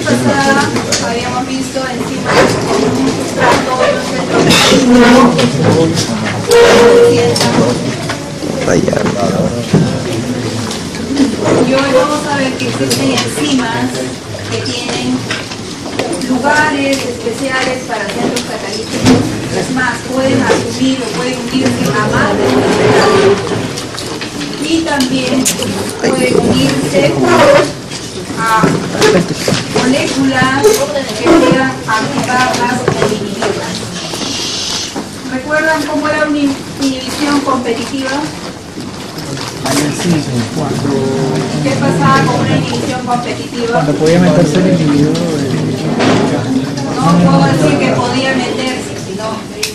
clase pasada habíamos visto enzimas con un sustrato y un centro y hoy vamos a ver que existen enzimas que tienen lugares especiales para centros catalíticos. Es más, pueden asumir o pueden unirse a más de una sustancia. Y también pueden unirse a moléculas que puedan activarlas o inhibirlas. ¿Recuerdan cómo era una inhibición competitiva? ¿Qué pasaba con una inhibición competitiva? Cuando podía meterse el inhibidor. No puedo decir que podía meterse, sino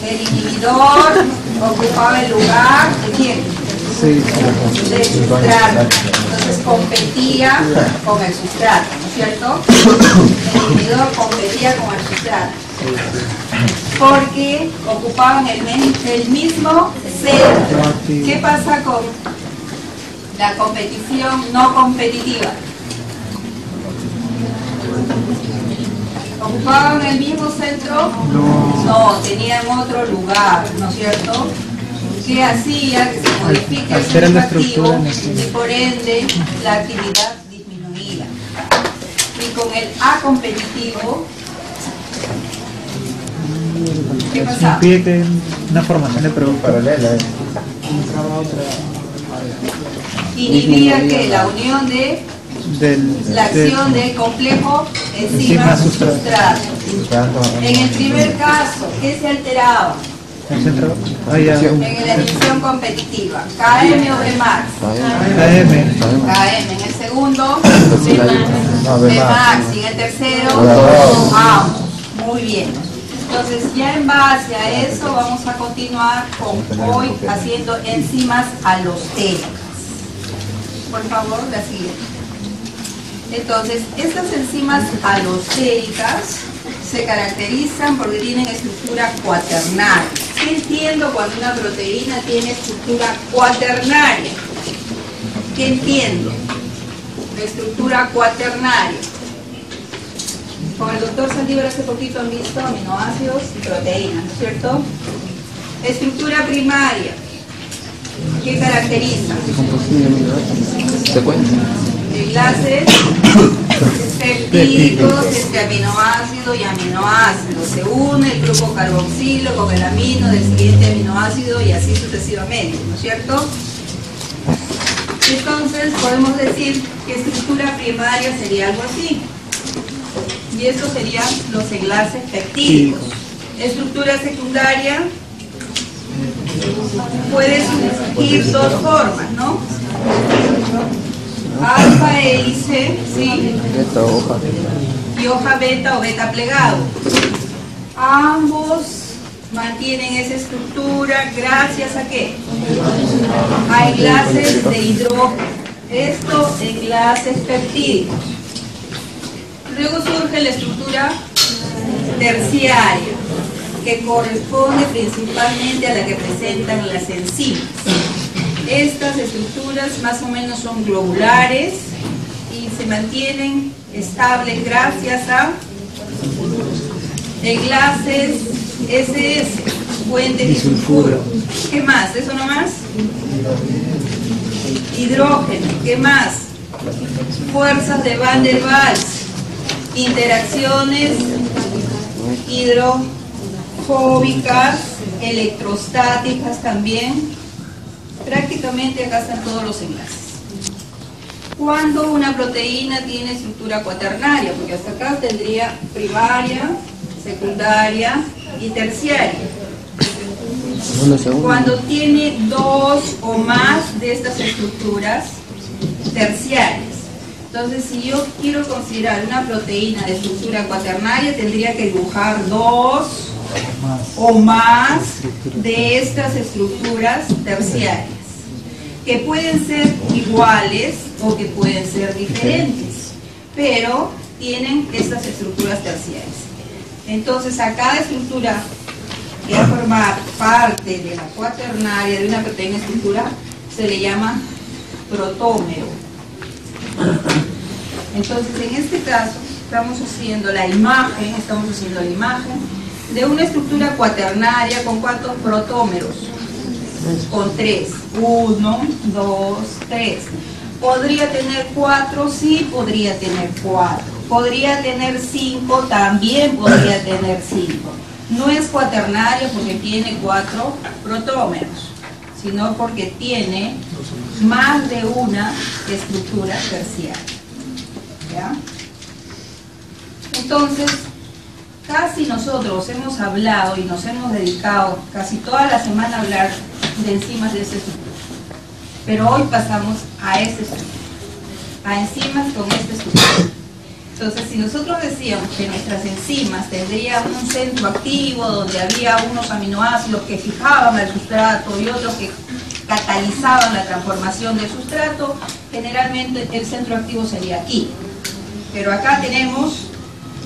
el inhibidor ocupaba el lugar de quién. Sí. Del sustrato. Entonces competía con el sustrato, ¿no es cierto? El inhibidor competía con el sustrato. Porque ocupaban el mismo centro. ¿Qué pasa con la competición no competitiva? ¿Ocupaban el mismo centro? No, tenían otro lugar, ¿no es cierto? Que hacía que se modifique el centro activo y por ende la actividad disminuía. Y con el A competitivo, ¿qué pasaba? Impide que una formación de producto paralela. Inhibía que la unión de la acción de complejo enzima-sustrato. En el primer caso, ¿qué se alteraba? el centro. En la edición competitiva, KM o Bmax. KM. En el segundo, Bmax. Y en el tercero, ambos. Muy bien. Entonces, ya en base a eso, vamos a continuar con hoy haciendo enzimas alostéricas. Por favor, la siguiente. Entonces, estas enzimas alostéricas se caracterizan porque tienen estructura cuaternaria. ¿Qué entiendo cuando una proteína tiene estructura cuaternaria? ¿Qué entiendo? La estructura cuaternaria. Con el doctor Saldívar hace poquito han visto aminoácidos y proteínas, ¿no es cierto? Estructura primaria. ¿Qué caracteriza? Secuencia. Enlaces peptídicos entre aminoácido y aminoácido. Se une el grupo carboxilo con el amino del siguiente aminoácido y así sucesivamente, ¿no es cierto? Entonces podemos decir que estructura primaria sería algo así. Y estos serían los enlaces peptídicos. Estructura secundaria puede surgir dos formas, ¿no? Alfa hélice, ¿sí? Beta hoja. Y hoja beta o beta plegado. Ambos mantienen esa estructura gracias a ¿qué? A enlaces de hidrógeno. Estos enlaces peptídicos. Luego surge la estructura terciaria, que corresponde principalmente a la que presentan las enzimas. Estas estructuras más o menos son globulares y se mantienen estables gracias a enlaces SS, fuente disulfuro. ¿Qué más? ¿Eso no más? Hidrógeno. ¿Qué más? Fuerzas de Van der Waals. Interacciones hidrofóbicas, electrostáticas también. Prácticamente acá están todos los enlaces. Cuando una proteína tiene estructura cuaternaria, porque hasta acá tendría primaria, secundaria y terciaria. Cuando tiene dos o más de estas estructuras terciarias. Entonces, si yo quiero considerar una proteína de estructura cuaternaria, tendría que dibujar dos o más de estas estructuras terciarias, que pueden ser iguales o que pueden ser diferentes, pero tienen estas estructuras terciarias. Entonces, a cada estructura que va a formar parte de la cuaternaria de una proteína estructura se le llama protómero. Entonces, en este caso, estamos haciendo la imagen de una estructura cuaternaria con ¿cuántos protómeros? Con 3. 1, 2, 3. ¿Podría tener 4? Sí, podría tener 4. ¿Podría tener 5? También podría tener 5. No es cuaternaria porque tiene 4 protómeros, sino porque tiene más de una estructura terciaria. ¿Ya? Entonces, casi nosotros hemos hablado y nos hemos dedicado casi toda la semana a hablar de enzimas de esta estructura. Pero hoy pasamos a esta estructura, a enzimas con esta estructura. Entonces, si nosotros decíamos que nuestras enzimas tendrían un centro activo donde había unos aminoácidos que fijaban el sustrato y otros que catalizaban la transformación del sustrato, generalmente el centro activo sería aquí. Pero acá tenemos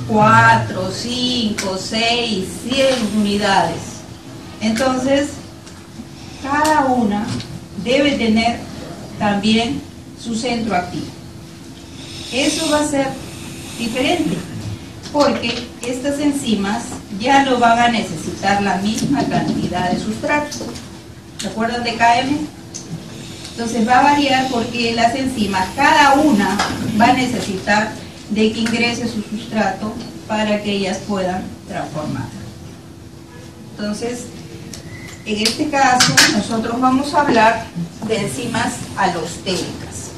4, 5, 6, 100 unidades. Entonces, cada una debe tener también su centro activo. Eso va a ser diferente, porque estas enzimas ya no van a necesitar la misma cantidad de sustrato. ¿Se acuerdan de KM? Entonces va a variar porque las enzimas, cada una va a necesitar de que ingrese su sustrato para que ellas puedan transformar. Entonces, en este caso, nosotros vamos a hablar de enzimas alostéricas.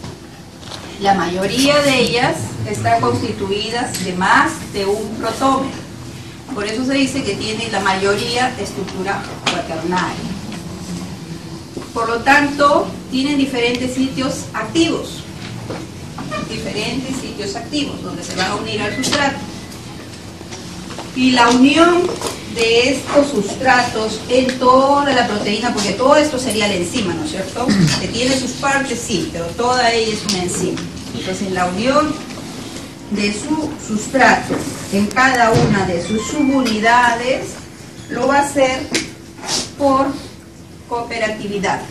La mayoría de ellas están constituidas de más de un protómero. Por eso se dice que tiene la mayoría de estructura cuaternaria. Por lo tanto, tienen diferentes sitios activos. Donde se van a unir al sustrato. Y la unión de estos sustratos en toda la proteína, porque todo esto sería la enzima, ¿no es cierto? Que tiene sus partes, sí, pero toda ella es una enzima. Entonces, la unión de su sustrato en cada una de sus subunidades lo va a hacer por cooperatividad,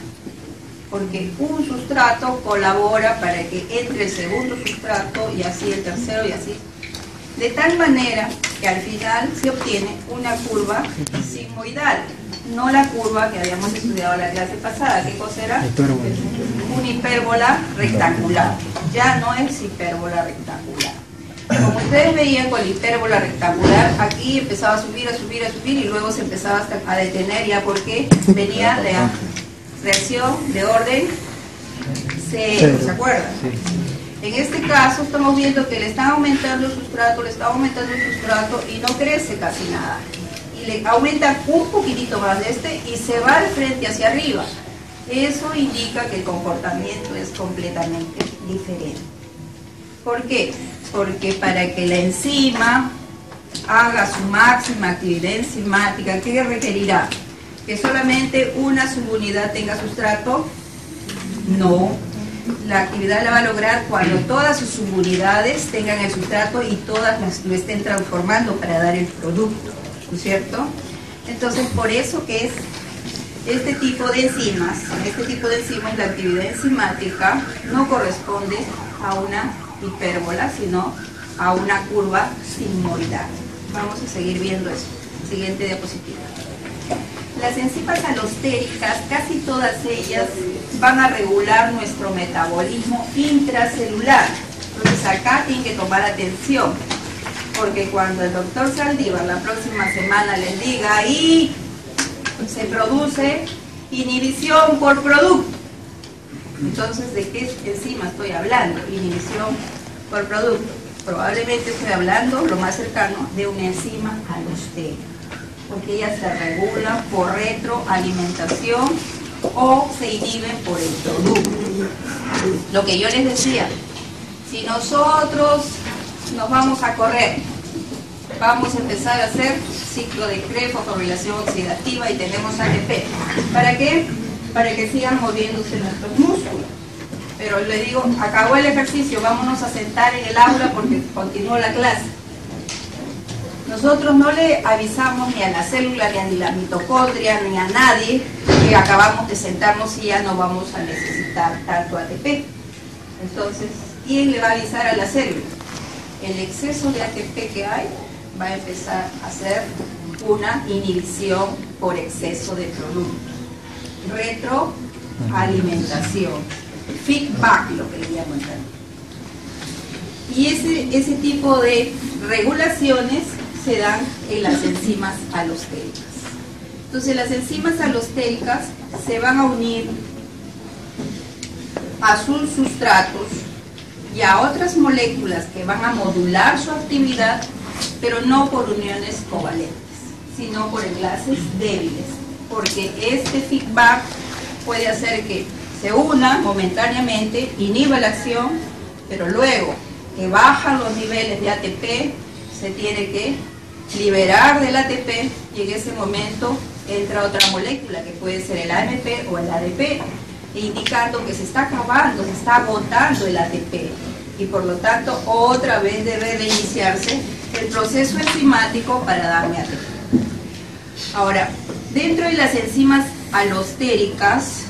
porque un sustrato colabora para que entre el segundo sustrato y así el tercero y así, de tal manera que al final se obtiene una curva sigmoidal, no la curva que habíamos estudiado la clase pasada. ¿Qué cosa era? Una hipérbola rectangular. Ya no es hipérbola rectangular. Como ustedes veían con la hipérbola rectangular, aquí empezaba a subir y luego se empezaba hasta a detener ya porque venía la reacción de orden cero, ¿se acuerdan? Sí. En este caso estamos viendo que le está aumentando el sustrato, y no crece casi nada. Y le aumenta un poquitito más de este y se va de frente hacia arriba. Eso indica que el comportamiento es completamente diferente. ¿Por qué? Porque para que la enzima haga su máxima actividad enzimática, ¿qué requerirá? ¿Que solamente una subunidad tenga sustrato? No. La actividad la va a lograr cuando todas sus subunidades tengan el sustrato y todas lo estén transformando para dar el producto, ¿no es cierto? Entonces, por eso que es este tipo de enzimas, la actividad enzimática no corresponde a una hipérbola, sino a una curva sigmoidal. Vamos a seguir viendo eso. Siguiente diapositiva. Las enzimas alostéricas, casi todas ellas van a regular nuestro metabolismo intracelular. Entonces acá tienen que tomar atención, porque cuando el doctor Saldívar la próxima semana les diga ahí se produce inhibición por producto, entonces ¿de qué enzima estoy hablando? Inhibición por producto. Probablemente estoy hablando lo más cercano de una enzima alostérica, porque ellas se regulan por retroalimentación o se inhiben por el producto. Lo que yo les decía, si nosotros nos vamos a correr, vamos a empezar a hacer ciclo de Krebs, fosforilación oxidativa y tenemos ATP. ¿Para qué? Para que sigan moviéndose nuestros músculos. Pero le digo, acabó el ejercicio, vámonos a sentar en el aula porque continuó la clase. Nosotros no le avisamos ni a la célula, ni a la mitocondria, ni a nadie que acabamos de sentarnos y ya no vamos a necesitar tanto ATP. Entonces, ¿quién le va a avisar a la célula? el exceso de ATP que hay va a empezar a hacer una inhibición por exceso de producto. Retroalimentación, feedback, lo que le llaman también. Y ese tipo de regulaciones se dan en las enzimas alostéricas. Entonces las enzimas alostéricas se van a unir a sus sustratos y a otras moléculas que van a modular su actividad, pero no por uniones covalentes, sino por enlaces débiles, porque este feedback puede hacer que se una momentáneamente, inhiba la acción, pero luego que bajan los niveles de ATP, se tiene que liberar del ATP y en ese momento entra otra molécula que puede ser el AMP o el ADP, indicando que se está acabando, se está agotando el ATP y por lo tanto otra vez debe reiniciarse el proceso enzimático para darme ATP. Ahora, dentro de las enzimas alostéricas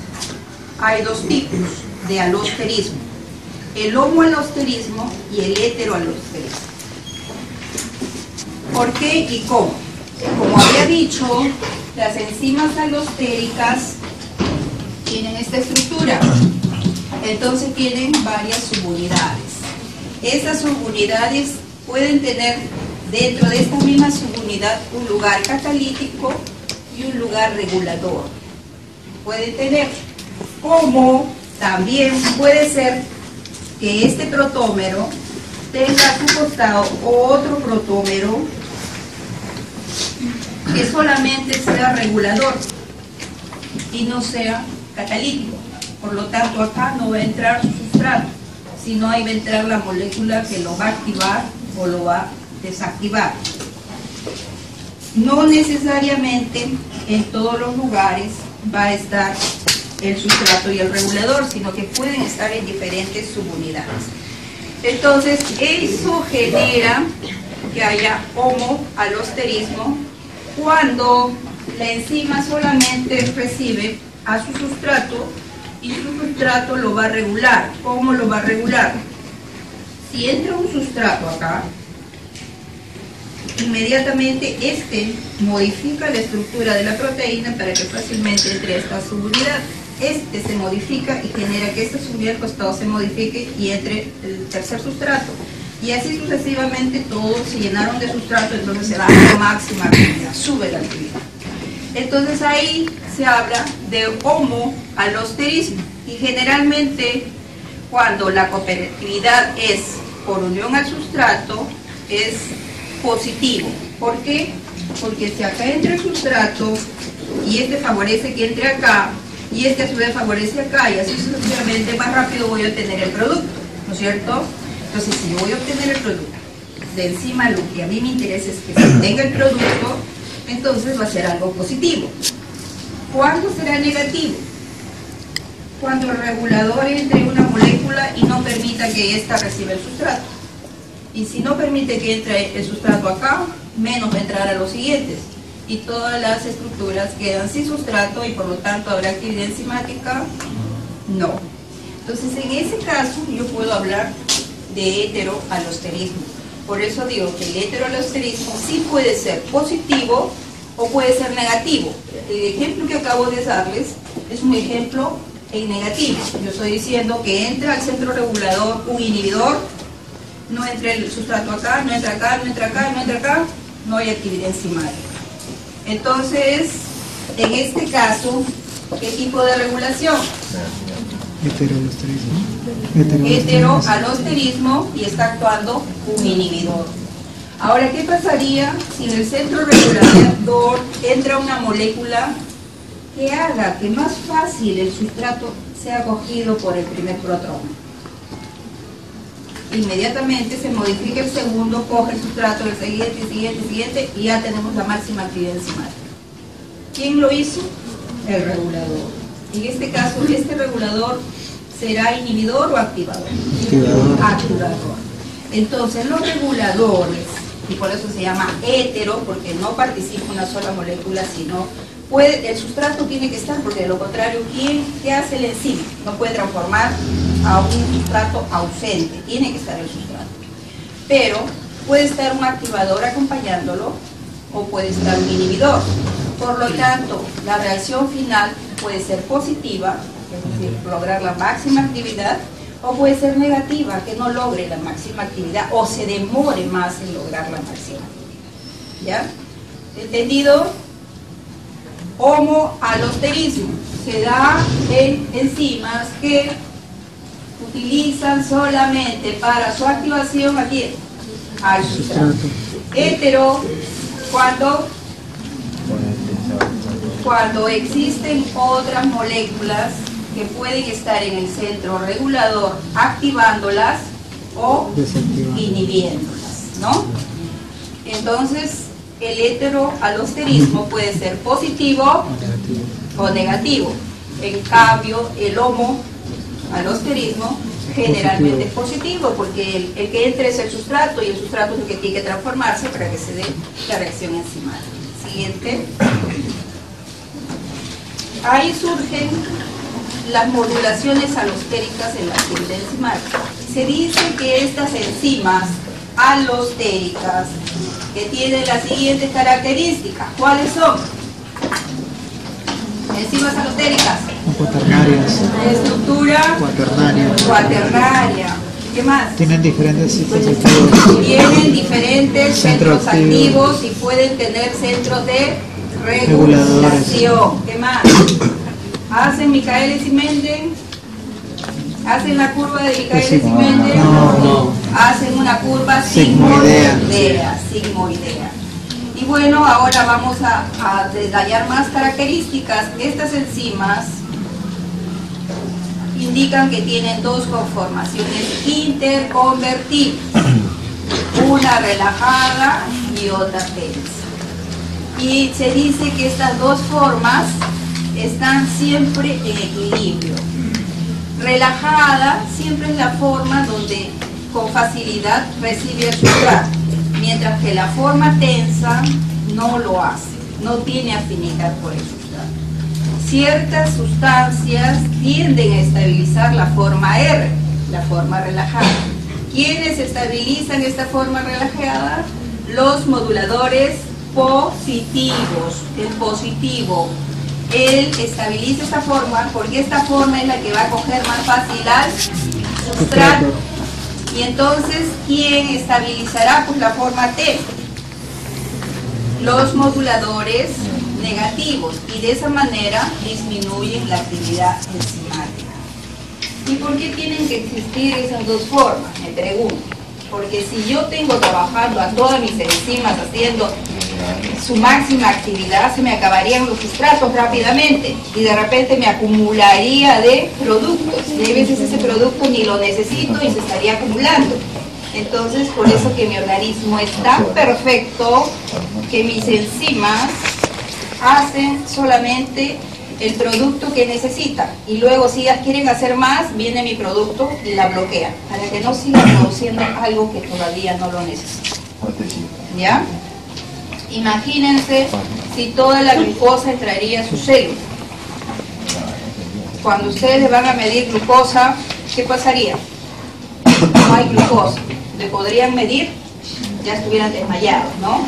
hay dos tipos de alosterismo: el homoalosterismo y el heteroalosterismo. ¿Por qué y cómo? Como había dicho, las enzimas alostéricas tienen esta estructura, entonces tienen varias subunidades. Estas subunidades pueden tener dentro de esta misma subunidad un lugar catalítico y un lugar regulador. Pueden tener, como también puede ser que este protómero tenga a su costado otro protómero que solamente sea regulador y no sea catalítico. Por lo tanto, acá no va a entrar su sustrato, sino ahí va a entrar la molécula que lo va a activar o lo va a desactivar. No necesariamente en todos los lugares va a estar el sustrato y el regulador, sino que pueden estar en diferentes subunidades. Entonces, eso genera que haya homoalosterismo cuando la enzima solamente recibe a su sustrato y su sustrato lo va a regular. ¿Cómo lo va a regular? Si entra un sustrato acá, inmediatamente este modifica la estructura de la proteína para que fácilmente entre esta subunidad. Este se modifica y genera que esta subunidad al costado se modifique y entre el tercer sustrato. Y así sucesivamente todos se llenaron de sustrato, entonces se da la máxima actividad, sube la actividad. Entonces ahí se habla de homoalosterismo y generalmente cuando la cooperatividad es por unión al sustrato es positivo. ¿Por qué? Porque si acá entra el sustrato y este favorece que entre acá y este a su vez favorece acá y así sucesivamente, más rápido voy a obtener el producto, ¿no es cierto? Entonces si yo voy a obtener el producto de encima, lo que a mí me interesa es que se tenga el producto, entonces va a ser algo positivo. ¿Cuándo será negativo? Cuando el regulador entre una molécula y no permita que ésta reciba el sustrato. Y si no permite que entre el sustrato acá, menos va a entrar a los siguientes. Y todas las estructuras quedan sin sustrato y por lo tanto habrá actividad enzimática. No. Entonces en ese caso yo puedo hablar de heteroalosterismo. Por eso digo que el heteroalosterismo sí puede ser positivo o puede ser negativo. El ejemplo que acabo de darles es un ejemplo en negativo. Yo estoy diciendo que entra al centro regulador un inhibidor, no entra el sustrato acá, no entra acá, no entra acá, no entra acá, no hay actividad enzimática. Entonces, en este caso, ¿qué tipo de regulación? Heteroalosterismo y está actuando un inhibidor. Ahora, ¿qué pasaría si en el centro regulador entra una molécula que haga que más fácil el sustrato sea cogido por el primer protón? Inmediatamente se modifica el segundo, coge el sustrato, el siguiente y ya tenemos la máxima actividad enzimática. ¿Quién lo hizo? El regulador. En este caso, este regulador será inhibidor o activador. Activador. Entonces, los reguladores, y por eso se llama hetero, porque no participa una sola molécula, sino el sustrato tiene que estar, porque de lo contrario, ¿qué hace el enzima? No puede transformar a un sustrato ausente, tiene que estar el sustrato. pero puede estar un activador acompañándolo o puede estar un inhibidor. Por lo tanto, la reacción final puede ser positiva, es decir, lograr la máxima actividad, o puede ser negativa, que no logre la máxima actividad o se demore más en lograr la máxima actividad. ¿Ya? ¿Entendido? Homoalosterismo se da en enzimas que utilizan solamente para su activación ¿a quién? Al sustrato. Hetero, cuando existen otras moléculas que pueden estar en el centro regulador activándolas o inhibiéndolas, ¿no? Entonces, el heteroalosterismo puede ser positivo o negativo. En cambio, el homoalosterismo generalmente es positivo, porque el que entra es el sustrato y el sustrato es el que tiene que transformarse para que se dé la reacción enzimática. Siguiente. Ahí surgen las modulaciones alostéricas en la actividad enzimática. Se dice que estas enzimas alostéricas que tienen las siguientes características. ¿Cuáles son? Enzimas alostéricas. Cuaternarias. Estructura cuaternaria. ¿Qué más? Tienen diferentes sitios activos. Tienen diferentes centros activos y pueden tener centros de regulación. ¿Qué más? ¿Hacen Michaelis y Menden? ¿Hacen la curva de Michaelis y Menden? No. Hacen una curva sigmoidea. Y bueno, ahora vamos a detallar más características. Estas enzimas indican que tienen dos conformaciones interconvertibles, una relajada y otra tensa. Y se dice que estas dos formas están siempre en equilibrio. Relajada siempre es la forma donde con facilidad recibe el sustrato, mientras que la forma tensa no lo hace, no tiene afinidad por el sustrato. Ciertas sustancias tienden a estabilizar la forma R, la forma relajada. ¿Quiénes estabilizan esta forma relajada? Los moduladores positivos. El positivo, él estabiliza esta forma porque esta forma es la que va a coger más fácil al sustrato. Y entonces, ¿quién estabilizará? Pues la forma T. Los moduladores negativos, y de esa manera disminuyen la actividad enzimática. ¿Y por qué tienen que existir esas dos formas? Me pregunto. Porque si yo tengo trabajando a todas mis enzimas haciendo su máxima actividad, se me acabarían los sustratos rápidamente y de repente me acumularía de productos. Y hay veces ese producto ni lo necesito y se estaría acumulando. Entonces, por eso que mi organismo es tan perfecto que mis enzimas hacen solamente el producto que necesitan, y luego si ellas quieren hacer más, viene mi producto y la bloquea para que no siga produciendo algo que todavía no lo necesita. ¿Ya? Imagínense si toda la glucosa entraría a su célula. Cuando ustedes le van a medir glucosa, ¿qué pasaría? No hay glucosa. ¿Le podrían medir? Ya estuvieran desmayados, ¿no?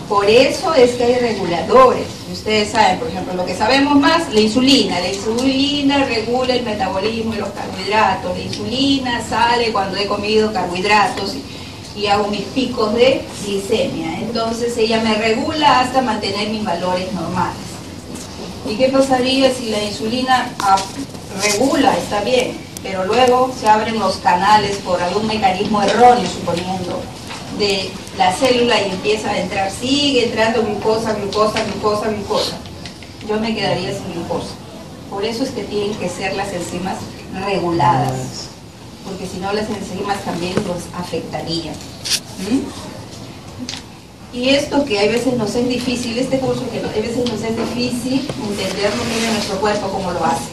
Por eso es que hay reguladores. Ustedes saben, por ejemplo, lo que sabemos más, la insulina. La insulina regula el metabolismo de los carbohidratos. La insulina sale cuando he comido carbohidratos y hago mis picos de glicemia. Entonces ella me regula hasta mantener mis valores normales. ¿Y qué pasaría si la insulina regula? Está bien, pero luego se abren los canales por algún mecanismo erróneo, suponiendo, de la célula y empieza a entrar, sigue entrando glucosa. Yo me quedaría sin glucosa. Por eso es que tienen que ser las enzimas reguladas, porque si no las enzimas también los afectarían. Y esto que hay veces nos es difícil, este curso que hay veces nos es difícil entenderlo bien en nuestro cuerpo cómo lo hace.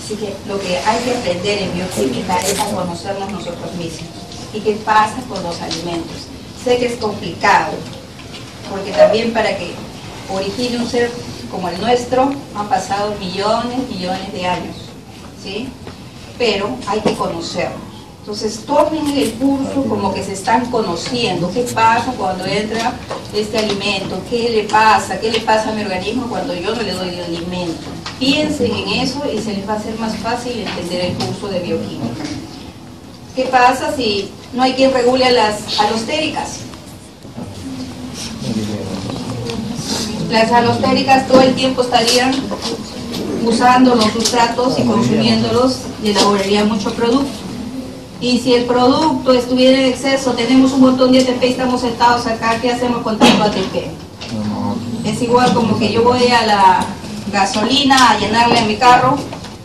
Así que lo que hay que aprender en bioquímica es a conocernos nosotros mismos. ¿Y qué pasa con los alimentos? Sé que es complicado, porque también para que origine un ser como el nuestro han pasado millones de años, ¿sí? Pero hay que conocernos. Entonces tomen el curso como que se están conociendo. ¿Qué pasa cuando entra este alimento? ¿Qué le pasa? ¿Qué le pasa a mi organismo cuando yo no le doy el alimento? Piensen en eso y se les va a hacer más fácil entender el curso de bioquímica. ¿Qué pasa si no hay quien regule a las alostéricas? Las alostéricas todo el tiempo estarían usando los sustratos y consumiéndolos y elaborarían mucho producto. Y si el producto estuviera en exceso, tenemos un montón de ATP y estamos sentados acá, ¿qué hacemos con tanto ATP? Es igual como que yo voy a la gasolina a llenarle a mi carro,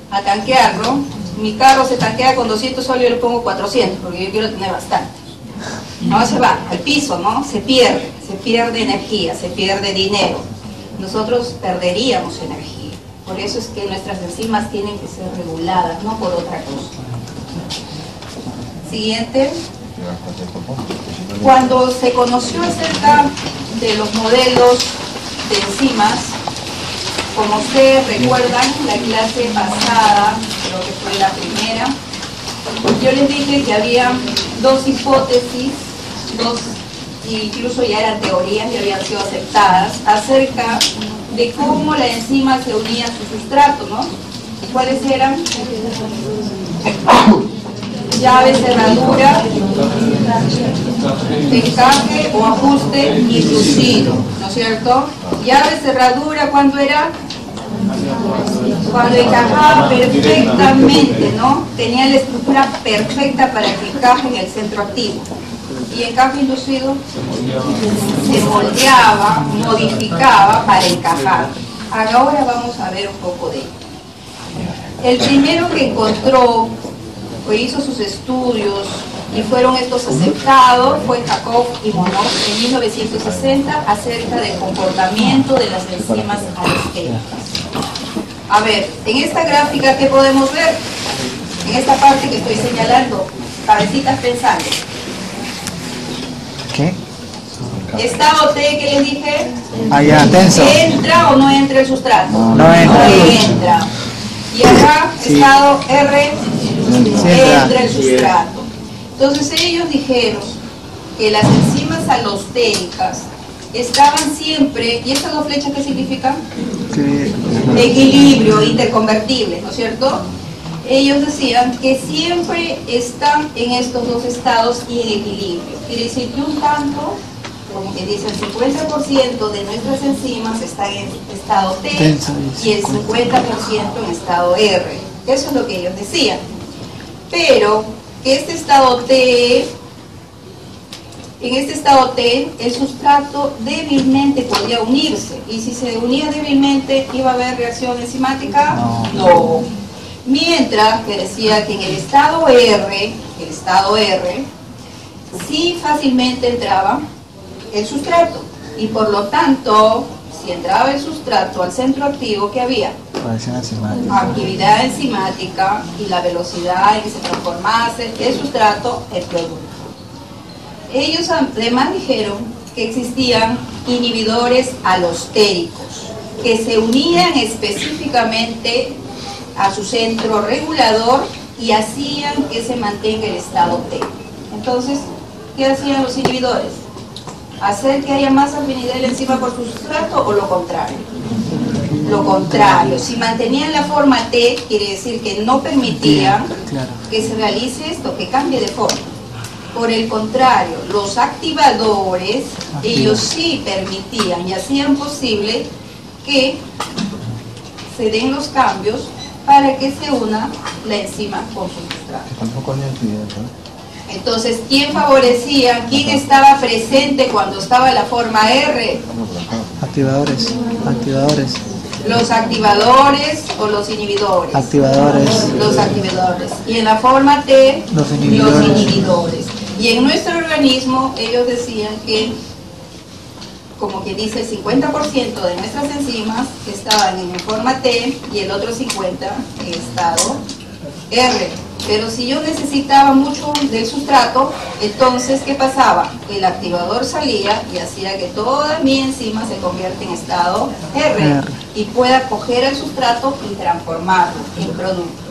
a tanquearlo. Mi carro se tanquea con 200 soles, yo le pongo 400 porque yo quiero tener bastante. No se va al piso, ¿no? Se pierde energía, se pierde dinero. Nosotros perderíamos energía. Por eso es que nuestras enzimas tienen que ser reguladas, no por otra cosa. Siguiente. Cuando se conoció acerca de los modelos de enzimas, como ustedes recuerdan, la clase pasada, creo que fue la primera, yo les dije que había dos hipótesis, incluso ya eran teorías y habían sido aceptadas, acerca de cómo la enzima se unía a su sustrato, ¿no? ¿Cuáles eran? Llave, cerradura, encaje o ajuste inducido, ¿no es cierto? Llave, cerradura, ¿cuándo era? Cuando encajaba perfectamente, ¿no? Tenía la estructura perfecta para que encaje en el centro activo. Y encaje inducido se moldeaba, modificaba para encajar. Ahora vamos a ver un poco de ello. El primero que encontró o hizo sus estudios y fueron estos aceptados fue Jacob y Monod en 1960 acerca del comportamiento de las enzimas alostéricas. A ver, en esta gráfica, ¿qué podemos ver? En esta parte que estoy señalando, cabecitas pensando. ¿Qué? Estado T, ¿qué les dije? Allá, tenso. ¿Entra o no entra el sustrato? No entra. No entra. Y acá, estado R, entra el sustrato. Entonces ellos dijeron que las enzimas alostéricas estaban siempre, ¿y estas dos flechas qué significan? Equilibrio, interconvertible, ¿no es cierto? Ellos decían que siempre están en estos dos estados y en equilibrio. Quiere decir que un tanto, como que dice, el 50% de nuestras enzimas están en estado T y el 50% en estado R. Eso es lo que ellos decían. Pero que este estado T, en este estado T, el sustrato débilmente podía unirse. Y si se unía débilmente, ¿iba a haber reacción enzimática? No. Mientras que decía que en el estado R, sí fácilmente entraba el sustrato. Y por lo tanto, si entraba el sustrato al centro activo, ¿qué había? Actividad enzimática y la velocidad en que se transformase el sustrato en producto. Ellos además dijeron que existían inhibidores alostéricos que se unían específicamente a su centro regulador y hacían que se mantenga el estado T. Entonces, ¿qué hacían los inhibidores? ¿Hacer que haya más afinidad de la enzima por su sustrato o lo contrario? Lo contrario, si mantenían la forma T, quiere decir que no permitían que se realice esto, que cambie de forma. Por el contrario, los activadores, ellos sí permitían y hacían posible que se den los cambios para que se una la enzima con su sustrato. Entonces, ¿quién favorecía? ¿Quién estaba presente cuando estaba la forma R? Activadores. Los activadores o los inhibidores. Los activadores. Y en la forma T, los inhibidores. Y en nuestro organismo, ellos decían que, como quien dice, el 50% de nuestras enzimas estaban en forma T y el otro 50% en estado R. Pero si yo necesitaba mucho del sustrato, entonces, ¿qué pasaba? El activador salía y hacía que toda mi enzima se convierta en estado R y pueda coger el sustrato y transformarlo en producto.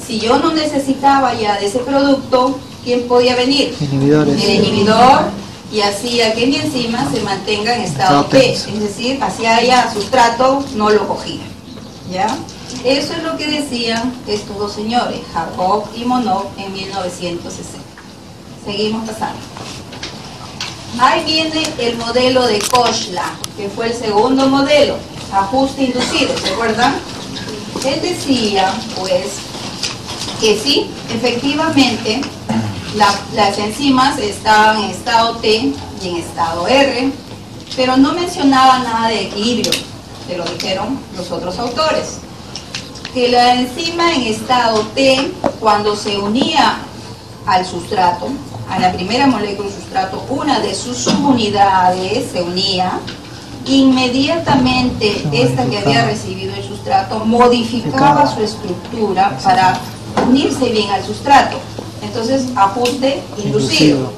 Si yo no necesitaba ya de ese producto, ¿quién podía venir? Inhibidores. El inhibidor, y hacía que mi enzima se mantenga en estado T, es decir, hacía ya sustrato, no lo cogía, ¿ya? Eso es lo que decían estos dos señores, Jacob y Monod, en 1960. Seguimos pasando. Ahí viene el modelo de Kochla, que fue el segundo modelo, ajuste inducido, ¿se acuerdan? Él decía, pues, que sí, efectivamente, las enzimas estaban en estado T y en estado R, pero no mencionaba nada de equilibrio, te lo dijeron los otros autores. Que la enzima en estado T, cuando se unía al sustrato, a la primera molécula del sustrato, una de sus subunidades se unía, inmediatamente esta que había recibido el sustrato modificaba su estructura para unirse bien al sustrato. Entonces, ajuste inducido.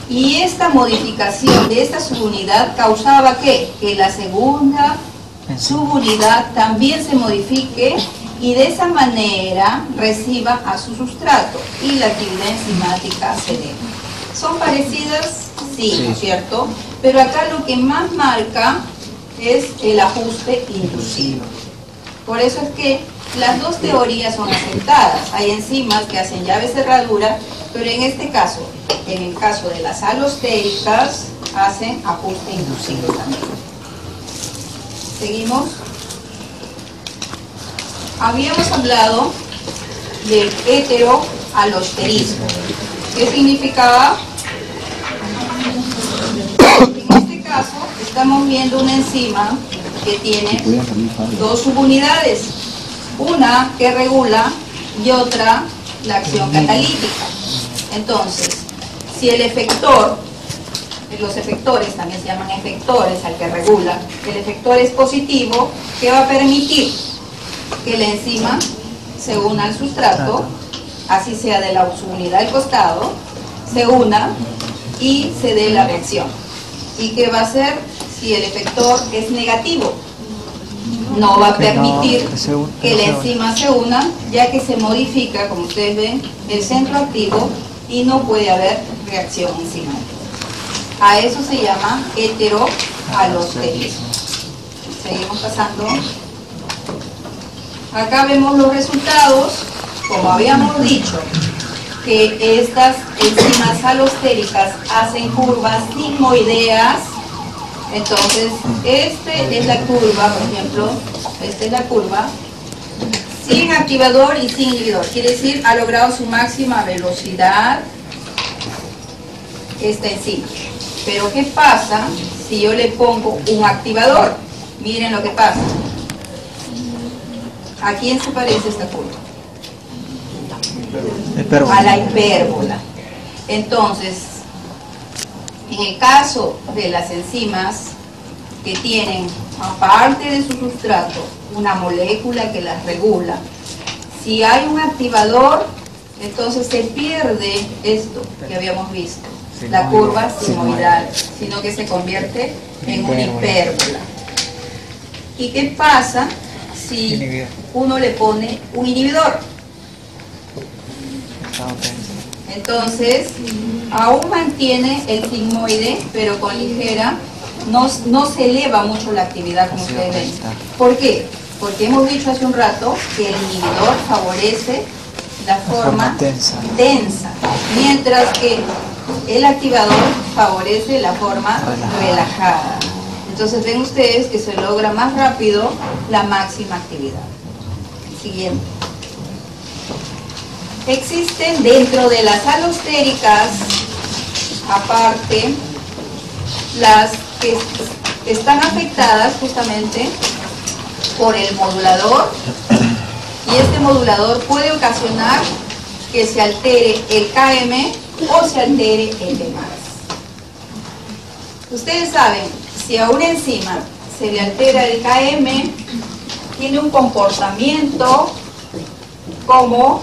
Y esta modificación de esta subunidad causaba ¿qué? Que la segunda subunidad también se modifique y de esa manera reciba a su sustrato y la actividad enzimática se dé. ¿Son parecidas? Sí, ¿no es cierto? Pero acá lo que más marca es el ajuste inducido. Por eso es que las dos teorías son aceptadas. Hay enzimas que hacen llave cerradura, pero en este caso, en el caso de las alostéricas, hacen ajuste inducido también. ¿Seguimos? Habíamos hablado del heteroalosterismo. ¿Qué significaba? En este caso, estamos viendo una enzima que tiene dos subunidades. Una que regula y otra la acción catalítica. Entonces, si el efector, los efectores también se llaman efectores al que regula, el efector es positivo, ¿qué va a permitir? Que la enzima se una al sustrato, así sea de la subunidad del costado, se una y se dé la reacción. ¿Y qué va a hacer si el efector es negativo? No va a permitir que la enzima se una, ya que se modifica, como ustedes ven, el centro activo y no puede haber reacción enzimática. A eso se llama heteroalosterismo. Seguimos pasando. Acá vemos los resultados, como habíamos dicho, que estas enzimas alostéricas hacen curvas sigmoideas. Entonces, esta es la curva, por ejemplo, esta es la curva, sin activador y sin inhibidor. Quiere decir, ha logrado su máxima velocidad esta enzima. Pero, ¿qué pasa si yo le pongo un activador? Miren lo que pasa. ¿A quién se parece esta curva? A la hipérbola. Entonces, en el caso de las enzimas que tienen, aparte de su sustrato, una molécula que las regula, si hay un activador, entonces se pierde esto que habíamos visto, la curva sigmoidal, sino que se convierte en una hipérbola. ¿Y qué pasa si uno le pone un inhibidor? Entonces, aún mantiene el sigmoide, pero con ligera, no se eleva mucho la actividad, como ustedes ven. ¿Por qué? Porque hemos dicho hace un rato que el inhibidor favorece la forma tensa, mientras que el activador favorece la forma relajada. Entonces ven ustedes que se logra más rápido la máxima actividad. Siguiente. Existen dentro de las alostéricas, aparte, las que están afectadas justamente por el modulador, y este modulador puede ocasionar que se altere el Km o se altere el D+. Ustedes saben, si a una enzima se le altera el Km, tiene un comportamiento como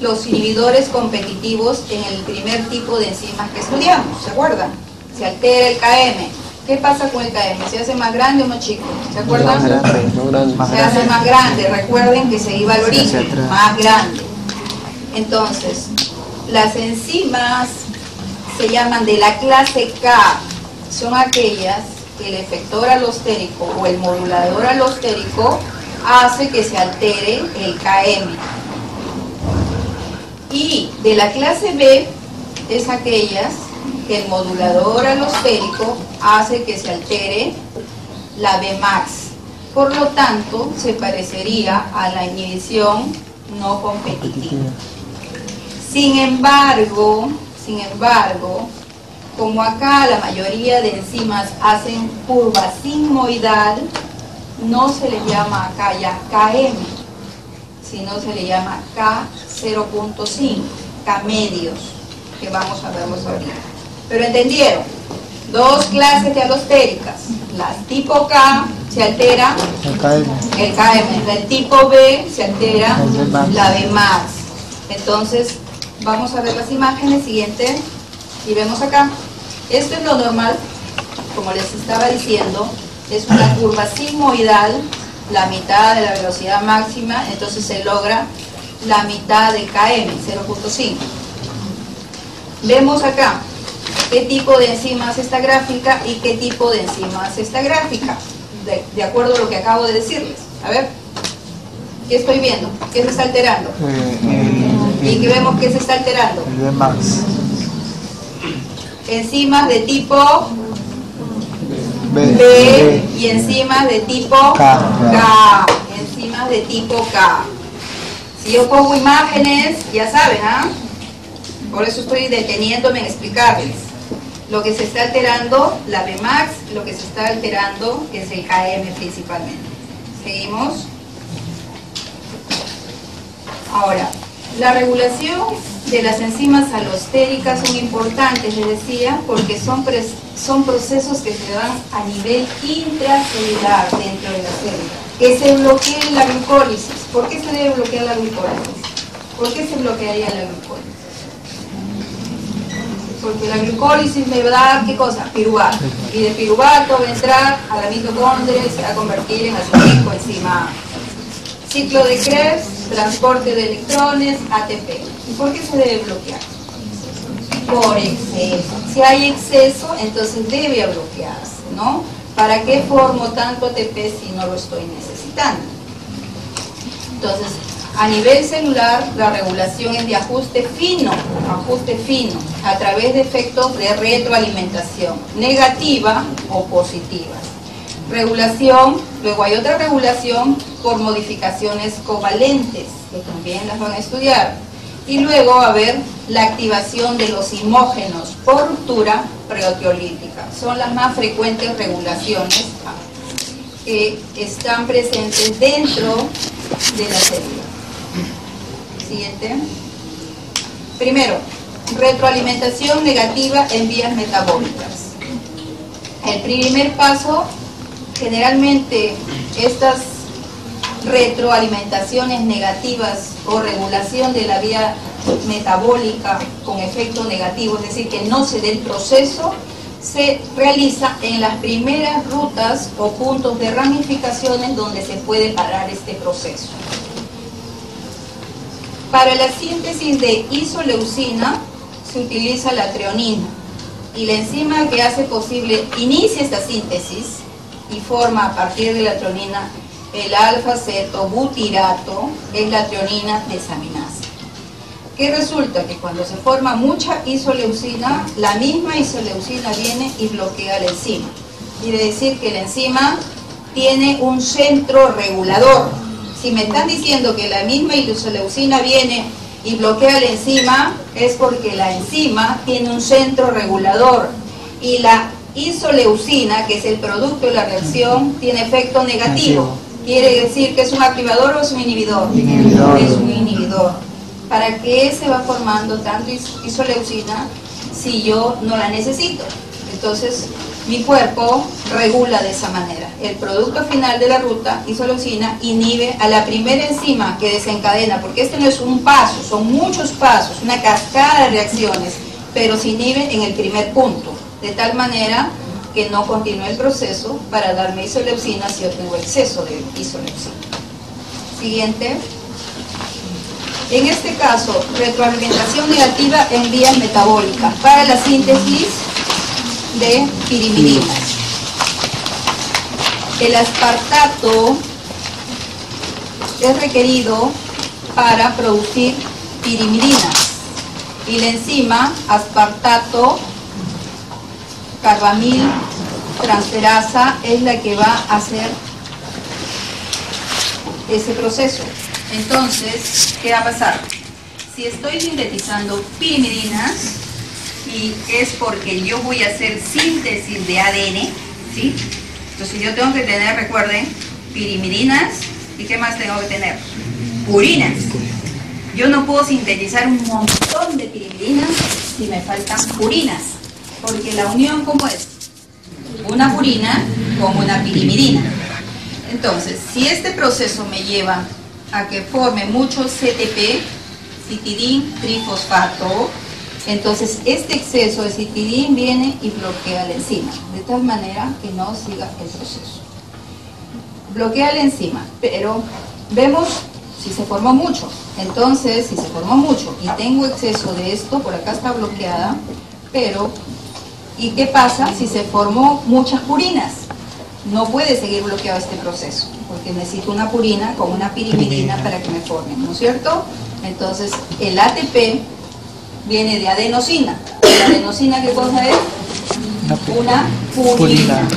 los inhibidores competitivos en el primer tipo de enzimas que estudiamos, ¿se acuerdan? Se altera el Km, ¿Qué pasa con el KM? ¿Se hace más grande o más chico? ¿Se acuerdan? Más Se hace más grande. Recuerden que se iba al origen, más grande. Entonces, las enzimas se llaman de la clase K. Son aquellas que el efector alostérico o el modulador alostérico hace que se altere el KM. Y de la clase B es aquellas que el modulador alostérico hace que se altere la Bmax. Por lo tanto, se parecería a la inhibición no competitiva. Sin embargo, como acá la mayoría de enzimas hacen curva sigmoidal, no se le llama acá ya KM, sino se le llama K0.5, K medios, que vamos a verlos ahorita. Pero entendieron, dos clases de alostéricas, las tipo K se altera el KM, el tipo B se altera la Bmax. Entonces vamos a ver las imágenes siguientes y vemos acá. Esto es lo normal, como les estaba diciendo, es una curva sigmoidal, la mitad de la velocidad máxima, entonces se logra la mitad de KM, 0.5. Vemos acá qué tipo de enzima hace esta gráfica y qué tipo de enzima hace esta gráfica, de acuerdo a lo que acabo de decirles. A ver, ¿qué estoy viendo? ¿Qué se está alterando? ¿Y qué vemos que se está alterando? El Bmax. Enzimas de tipo B y enzimas de tipo K. Enzimas de tipo K. Si yo pongo imágenes, ya saben, ¿ah? Por eso estoy deteniéndome en explicarles. Lo que se está alterando, la Bmax, lo que se está alterando es el KM principalmente. Seguimos. Ahora, la regulación de las enzimas alostéricas son importantes, les decía, porque son procesos que se dan a nivel intracelular dentro de la célula. Que se bloquee la glucólisis. ¿Por qué se debe bloquear la glucólisis? ¿Por qué se bloquearía la glucólisis? Porque la glucólisis me va a dar, ¿qué cosa? Piruvato. Y de piruvato va a entrar a la mitocondria y se va a convertir en acetilcoenzima A. Ciclo de Krebs, transporte de electrones, ATP. ¿Y por qué se debe bloquear? Por exceso. Si hay exceso, entonces debe bloquearse, ¿no? ¿Para qué formo tanto ATP si no lo estoy necesitando? Entonces, a nivel celular, la regulación es de ajuste fino, a través de efectos de retroalimentación, negativa o positiva. Regulación, luego hay otra regulación por modificaciones covalentes, que también las van a estudiar. Y luego va a haber la activación de los imógenos por ruptura proteolítica. Son las más frecuentes regulaciones que están presentes dentro de la célula. Siguiente. Primero, retroalimentación negativa en vías metabólicas. El primer paso, generalmente estas retroalimentaciones negativas o regulación de la vía metabólica con efecto negativo, es decir, que no se dé el proceso, se realiza en las primeras rutas o puntos de ramificaciones donde se puede parar este proceso. Para la síntesis de isoleucina se utiliza la treonina y la enzima que hace posible inicia esta síntesis y forma a partir de la treonina el alfa-acetobutirato es la treonina desaminasa. ¿Qué resulta? Que cuando se forma mucha isoleucina, la misma isoleucina viene y bloquea la enzima. Quiere decir que la enzima tiene un centro regulador. Si me están diciendo que la misma isoleucina viene y bloquea la enzima, es porque la enzima tiene un centro regulador y la isoleucina, que es el producto de la reacción, tiene efecto negativo. ¿Quiere decir que es un activador o es un inhibidor? Es un inhibidor. ¿Para qué se va formando tanto isoleucina si yo no la necesito? Entonces, mi cuerpo regula de esa manera. El producto final de la ruta, isoleucina, inhibe a la primera enzima que desencadena, porque este no es un paso, son muchos pasos, una cascada de reacciones, pero se inhibe en el primer punto, de tal manera que no continúe el proceso para darme isoleucina si yo tengo exceso de isoleucina. Siguiente. En este caso, retroalimentación negativa en vías metabólicas para la síntesis de pirimidinas. El aspartato es requerido para producir pirimidinas y la enzima aspartato carbamil transferasa es la que va a hacer ese proceso. Entonces, ¿qué va a pasar? Si estoy sintetizando pirimidinas y es porque yo voy a hacer síntesis de ADN, ¿sí? Entonces yo tengo que tener, recuerden, pirimidinas y ¿qué más tengo que tener? Purinas. Yo no puedo sintetizar un montón de pirimidinas si me faltan purinas, porque la unión, ¿cómo es? Una purina con una pirimidina. Entonces, si este proceso me lleva a que forme mucho CTP, citidín trifosfato, entonces este exceso de citidín viene y bloquea la enzima, de tal manera que no siga el proceso. Bloquea la enzima, pero vemos si se formó mucho. Entonces, si se formó mucho y tengo exceso de esto, por acá está bloqueada, pero ¿y qué pasa si se formó muchas purinas? No puede seguir bloqueado este proceso, porque necesito una purina con una pirimidina para que me formen, ¿no es cierto? Entonces, el ATP viene de adenosina. ¿La adenosina qué cosa es? Una purina.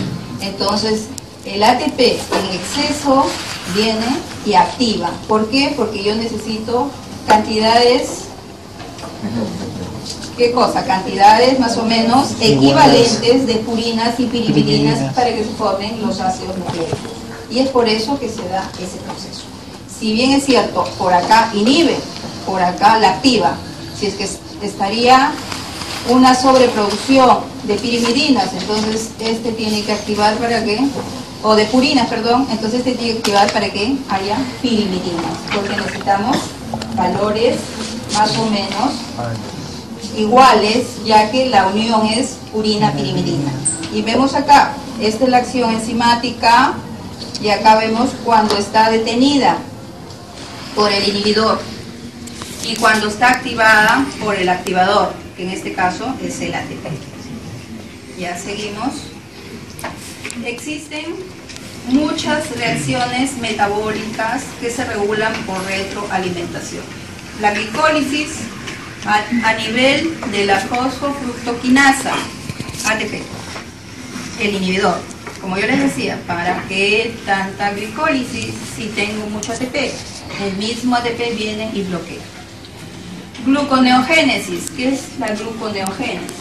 Entonces, el ATP en exceso viene y activa. ¿Por qué? Porque yo necesito cantidades, ¿qué cosa? Cantidades más o menos equivalentes de purinas y pirimidinas para que se formen los ácidos nucleicos. Y es por eso que se da ese proceso. Si bien es cierto, por acá inhibe, por acá la activa. Si es que estaría una sobreproducción de pirimidinas, entonces este tiene que activar para que, o de purinas, perdón, entonces este tiene que activar para que haya pirimidinas, porque necesitamos valores más o menos iguales, ya que la unión es purina-pirimidina. Y vemos acá, esta es la acción enzimática, y acá vemos cuando está detenida por el inhibidor y cuando está activada por el activador, que en este caso es el ATP. Ya seguimos. Existen muchas reacciones metabólicas que se regulan por retroalimentación. La glicólisis a nivel de la fosfofructoquinasa, ATP, el inhibidor. Como yo les decía, ¿para qué tanta glicólisis si tengo mucho ATP? El mismo ATP viene y bloquea. Gluconeogénesis. ¿Qué es la gluconeogénesis?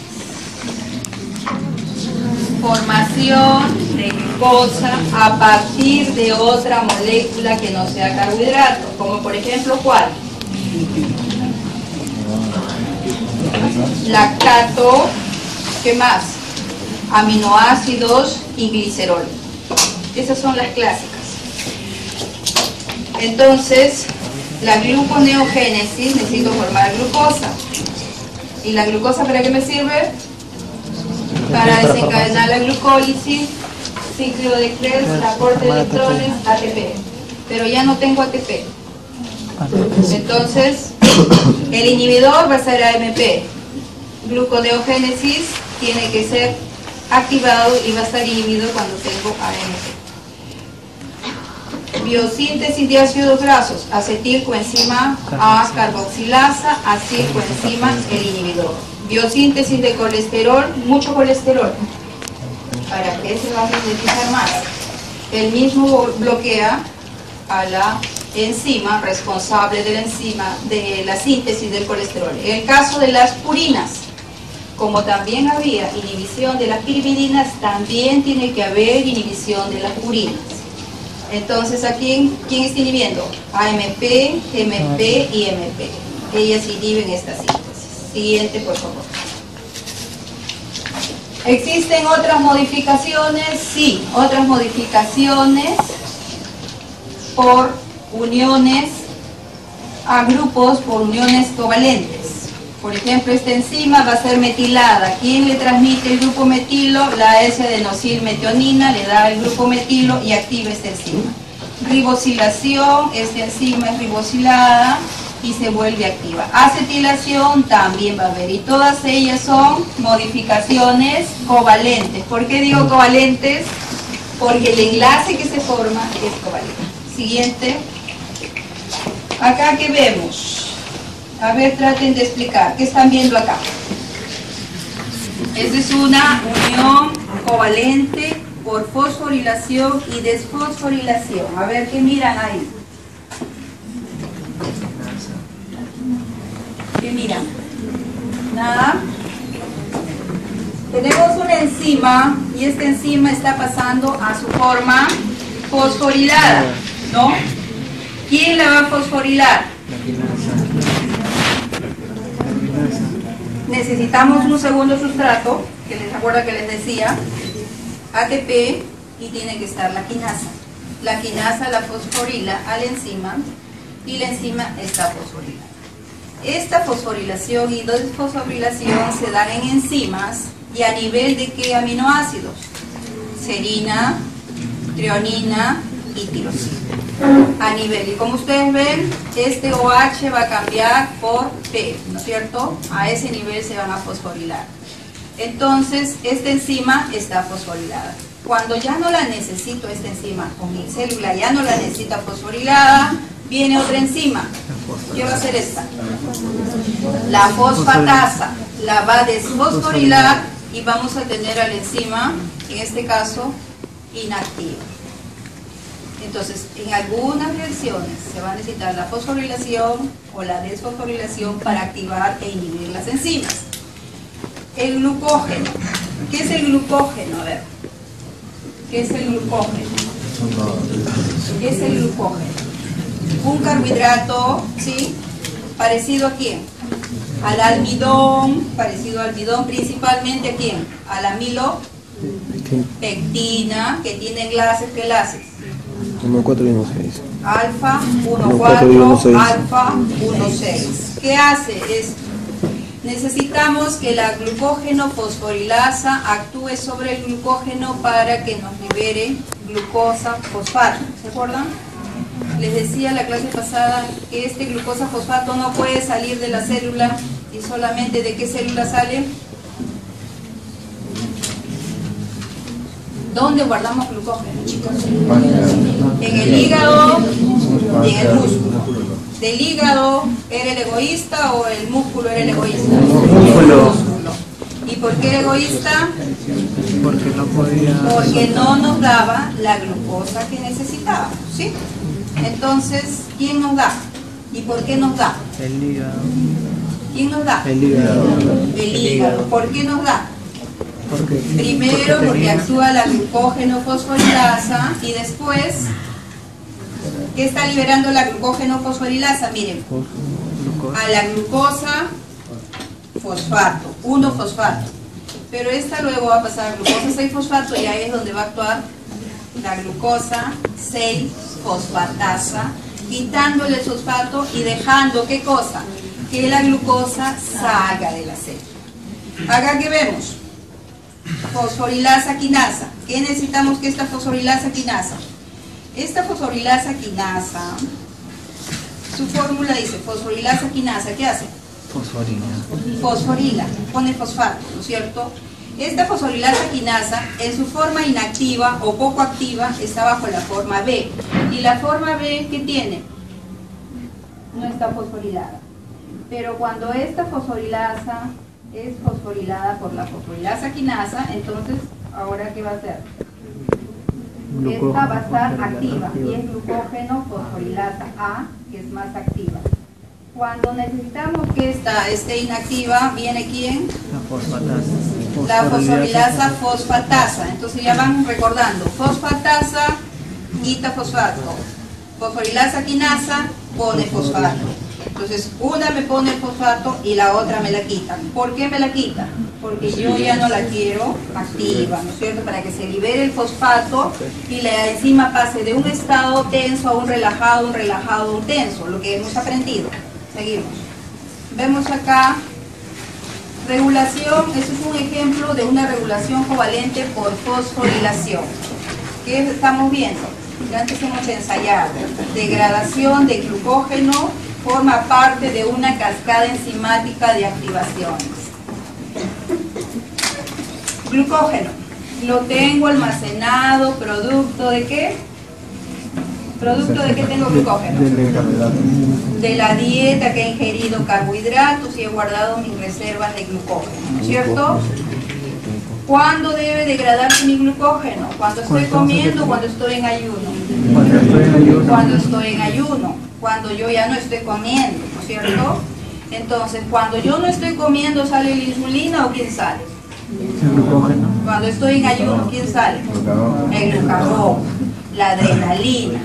Formación de glucosa a partir de otra molécula que no sea carbohidrato, como por ejemplo, ¿cuál? Lactato, ¿qué más? Aminoácidos y glicerol. Esas son las clásicas. Entonces, la gluconeogénesis, necesito formar glucosa. ¿Y la glucosa para qué me sirve? Para desencadenar la glucólisis, ciclo de Krebs, aporte de electrones, ATP. Pero ya no tengo ATP. Entonces, el inhibidor va a ser AMP. Gluconeogénesis tiene que ser activado y va a estar inhibido cuando tengo AMP. Biosíntesis de ácidos grasos, acetilcoenzima A carboxilasa, acilcoenzima el inhibidor. Biosíntesis de colesterol, mucho colesterol. ¿Para qué se va a sintetizar más? El mismo bloquea a la enzima responsable de la enzima de la síntesis del colesterol. En el caso de las purinas, como también había inhibición de las pirimidinas, también tiene que haber inhibición de las purinas. Entonces, ¿quién está inhibiendo? AMP, MP y MP. Ellas inhiben esta síntesis. Siguiente, por favor. ¿Existen otras modificaciones? Sí, otras modificaciones por uniones a grupos, por uniones covalentes. Por ejemplo, esta enzima va a ser metilada. ¿Quién le transmite el grupo metilo? La S-adenosilmetionina le da el grupo metilo y activa esta enzima. Ribosilación, esta enzima es ribosilada y se vuelve activa. Acetilación también va a haber, y todas ellas son modificaciones covalentes. ¿Por qué digo covalentes? Porque el enlace que se forma es covalente. Siguiente. Acá, ¿qué vemos? A ver, traten de explicar. ¿Qué están viendo acá? Esta es una unión covalente por fosforilación y desfosforilación. A ver, ¿qué miran ahí? ¿Qué miran? Nada. Tenemos una enzima y esta enzima está pasando a su forma fosforilada, ¿no? ¿Quién la va a fosforilar? Necesitamos un segundo sustrato, que les acuerdo que les decía, ATP, y tiene que estar la quinasa. La quinasa la fosforila a la enzima y la enzima está fosforilada. Esta fosforilación y desfosforilación se dan en enzimas y a nivel de ¿qué aminoácidos? Serina, treonina y tirosina. A nivel, y como ustedes ven, este OH va a cambiar por P, ¿no es cierto? A ese nivel se van a fosforilar. Entonces, esta enzima está fosforilada. Cuando ya no la necesito, esta enzima, o mi célula ya no la necesita fosforilada, viene otra enzima. ¿Qué va a hacer esta? La fosfatasa. La va a desfosforilar y vamos a tener a la enzima, en este caso, inactiva. Entonces, en algunas reacciones se va a necesitar la fosforilación o la desfosforilación para activar e inhibir las enzimas. El glucógeno. ¿Qué es el glucógeno? A ver. ¿Qué es el glucógeno? ¿Qué es el glucógeno? Un carbohidrato, ¿sí? ¿Parecido a quién? Al almidón, parecido al almidón, principalmente a quién? A la amilopectina, que tiene enlaces, ¿qué enlaces? 1,4 y 1,6. Alfa 1,4, alfa 1,6. ¿Qué hace esto? Necesitamos que la glucógeno fosforilasa actúe sobre el glucógeno para que nos libere glucosa fosfato. ¿Se acuerdan? Les decía en la clase pasada que este glucosa fosfato no puede salir de la célula, y solamente ¿de qué célula sale? ¿Dónde guardamos glucógeno, chicos? En el hígado y en el músculo. ¿Del hígado era el egoísta o el músculo era el egoísta? El músculo. ¿Y por qué era egoísta? Porque no podía... Porque no nos daba la glucosa que necesitábamos, ¿sí? Entonces, ¿quién nos da? ¿Y por qué nos da? El hígado. ¿Quién nos da? El hígado. El hígado. ¿Por qué nos da? Primero porque actúa la glucógeno fosforilasa y después, ¿qué está liberando la glucógeno fosforilasa? Miren, a la glucosa fosfato, 1-fosfato. Pero esta luego va a pasar a glucosa 6-fosfato y ahí es donde va a actuar la glucosa 6-fosfatasa, quitándole el fosfato y dejando, ¿qué cosa? Que la glucosa salga de la célula. Acá que vemos, fosforilasa quinasa. ¿Qué necesitamos que esta fosforilasa quinasa? Esta fosforilasa quinasa, su fórmula dice fosforilasa quinasa, ¿qué hace? Fosforila, pone fosfato, ¿no es cierto? Esta fosforilasa quinasa, en su forma inactiva o poco activa, está bajo la forma B. ¿Y la forma B qué tiene? No está fosforilada. Pero cuando esta fosforilasa es fosforilada por la fosforilasa quinasa, entonces, ¿ahora qué va a hacer? Esta va a estar activa y es glucógeno fosforilasa A, que es más activa. Cuando necesitamos que esta esté inactiva, ¿viene quién? La fosfatasa. La fosforilasa fosfatasa. Entonces ya van recordando, fosfatasa quita fosfato, fosforilasa quinasa pone fosfato. Entonces una me pone el fosfato y la otra me la quitan. ¿Por qué me la quitan? Porque yo ya no la quiero activa, ¿no es cierto? Para que se libere el fosfato y la enzima pase de un estado tenso a un relajado, a un tenso, lo que hemos aprendido. Seguimos. Vemos acá Regulación, eso es un ejemplo de una regulación covalente por fosforilación. ¿Qué estamos viendo? Ya antes hemos ensayado. Degradación de glucógeno forma parte de una cascada enzimática de activaciones. Glucógeno, lo tengo almacenado, ¿producto de qué? ¿Producto de qué tengo glucógeno? De la dieta que he ingerido carbohidratos y he guardado mis reservas de glucógeno, ¿cierto? ¿Cuándo debe degradarse mi glucógeno? ¿Cuando estoy comiendo o cuando estoy en ayuno? Cuando estoy en ayuno, cuando yo ya no estoy comiendo, ¿no es cierto? Entonces, cuando yo no estoy comiendo, ¿sale la insulina o quién sale? El glucógeno. Cuando estoy en ayuno, ¿quién sale? El glucagón, la adrenalina.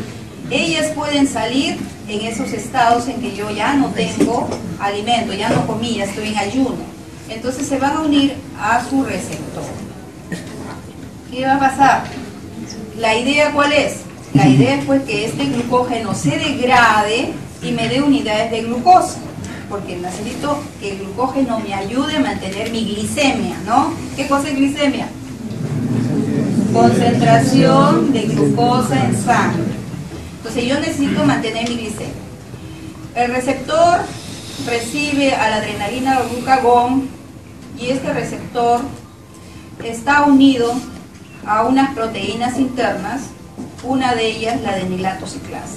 Ellas pueden salir en esos estados en que yo ya no tengo alimento, ya no comí, ya estoy en ayuno. Entonces se van a unir a su receptor. ¿Qué va a pasar? ¿La idea cuál es? La idea es pues que este glucógeno se degrade y me dé unidades de glucosa, porque necesito que el glucógeno me ayude a mantener mi glicemia, ¿no? ¿Qué cosa es glicemia? Concentración de glucosa en sangre. Entonces yo necesito mantener mi glicemia. El receptor recibe a la adrenalina o glucagón y este receptor está unido a unas proteínas internas, una de ellas la adenilato ciclasa.